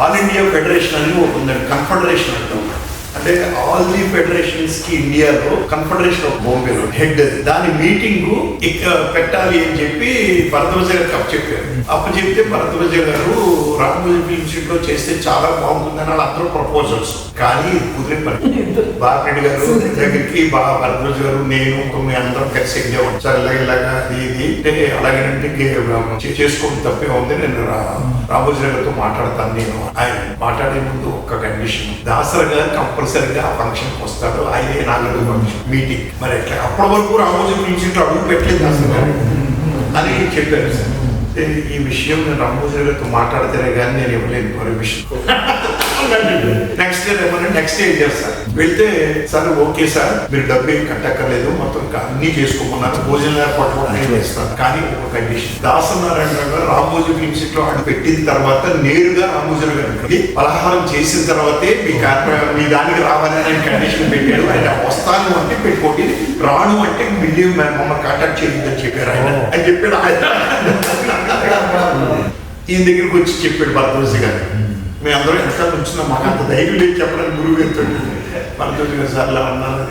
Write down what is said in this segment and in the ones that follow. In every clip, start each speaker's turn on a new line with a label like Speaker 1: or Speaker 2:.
Speaker 1: All India federation అని ఒకటి ఉందండి, కన్ఫెడరేషన్ అంటాం. అంటే ఆల్ ది ఫెడరేషన్స్ కి ఇండియాలో కన్ఫెడరేషన్ ఆఫ్ బాంబేలో హెడ్ దాని మీటింగ్ పెట్టాలి అని చెప్పి భరద్వాజ గారికి అప్పచెప్పారు. అప్పచెప్తే భరద్వాజ గారు రామోజీ ఫిల్మ్ సిటీ లో చేస్తే చాలా బాగుంటుందని వాళ్ళు అందరూ ప్రపోజల్స్, కానీ కుదిరే పని. బాపిరెడ్డి గారు దగ్గరికి భరద్వాజ గారు నేను మీ అందరం కలిసి ఎగ్గాం సార్ ఇలాగా ఇది అంటే అలాగేనంటే చేసుకోవడం తప్పే ఉంది, నేను రామోజీ గారితో మాట్లాడతాను. నేను ఆయన మాట్లాడే ముందు ఒక్క కండిషన్, దాసరి గారు కంపల్సరీగా ఆ ఫంక్షన్ వస్తాడు, ఆయనే నాలుగు ఫంక్షన్ మీటింగ్. మరి ఎట్లా అప్పటి వరకు రామోజీ ఫిల్మ్ సిటీ అడుగు పెట్టలేదు దాసరి గారు అని చెప్పారు సార్. ఈ విషయం నేను రామోజీ గారితో మాట్లాడితేనే కానీ నేను ఇవ్వలేదు పర్మిషన్. నెక్స్ట్ డే ఏమన్నా నెక్స్ట్ డే ఇచ్చారు సార్. వెళ్తే సార్ ఓకే సార్ మీరు డబ్బు ఏం కట్టక్కర్లేదు, మొత్తం అన్ని చేసుకోమన్నారు, భోజనం ఏర్పాటు కూడా నేను చేస్తాను, కానీ ఒక కండిషన్, దాసనారాయణ గారు రామోజీ ఫిల్మ్ సిటీ లో ఆడు పెట్టిన తర్వాత నేరుగా రామోజీ గారికి పలహారం చేసిన తర్వాతే మీ దానికి రావాలని ఆయన కండిషన్ పెట్టాడు. ఆయన వస్తాను అంటే పెట్టుకోండి, రాను అంటే మళ్ళీ మమ్మల్ని కాంటాక్ట్ చేయొద్దని చెప్పారు ఆయన అని చెప్పాడు. ఆయన ఈయన దగ్గరికి వచ్చి చెప్పాడు భరద్వాజ గారు, మేము అందరూ వెనకాల వచ్చినాం, మాకు అంత ధైర్యం లేదు చెప్పడానికి గురువు గారితో. భరద్వాజ గారు సార్లు అన్నారు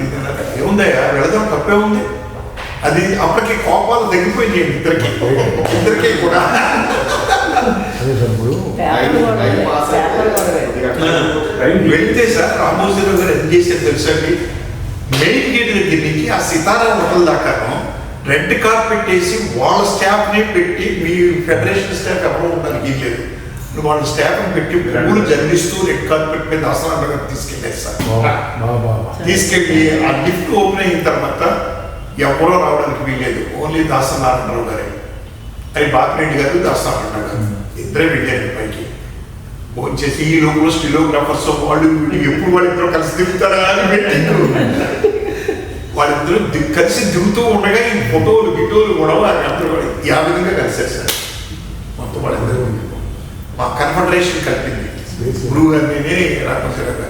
Speaker 1: ఏముందయ్యా వెళదాం తప్పే ఉంది. అది అప్పటికి కోపాలు తగ్గిపోయింది ఇద్దరికి కూడా. వెళ్తే సార్ రామోజీ గారు ఏం చేశారు తెలుసా అండి, మెయిన్ గేట్ దగ్గర నుంచి ఆ సితారా హోటల్ దాకాను రెడ్ కార్పెట్ వేసి వాళ్ళ స్టాఫ్ ని పెట్టి, మీ ఫెడరేషన్ స్టాఫ్ ఎవరో ఉండడానికి లేదు, వాళ్ళ స్టాఫ్ పెట్టి పూలు జల్లిస్తూ రెడ్ కార్పెట్ మీద దాసనారాయణ గారు తీసుకెళ్ళారు సార్. తీసుకెళ్ళి ఆ లిఫ్ట్ ఓపెన్ అయిన తర్వాత ఎవరో రావడానికి వీల్లేదు, ఓన్లీ దాసనారాయణరావు గారే. అది బాపిరెడ్డి గారు దాసనారాయణ గారు ఇద్దరే వెళ్ళారు పైకి. వచ్చేసి ఈ లోపల స్టిలోగ్రాఫర్స్ వాళ్ళు ఎప్పుడు వాళ్ళిద్దరూ కలిసి దిగుతారా అని పెట్టిండు. వాళ్ళిద్దరూ కలిసి దిగుతూ ఉండగా ఈ ఫోటోలు గిటోలు కూడా అందరూ ఆ విధంగా కలిసారు సార్. మొత్తం వాళ్ళిద్దరూ మా కన్ఫెడరేషన్ కలిపింది గురువు గారిని రామోజీ గారు.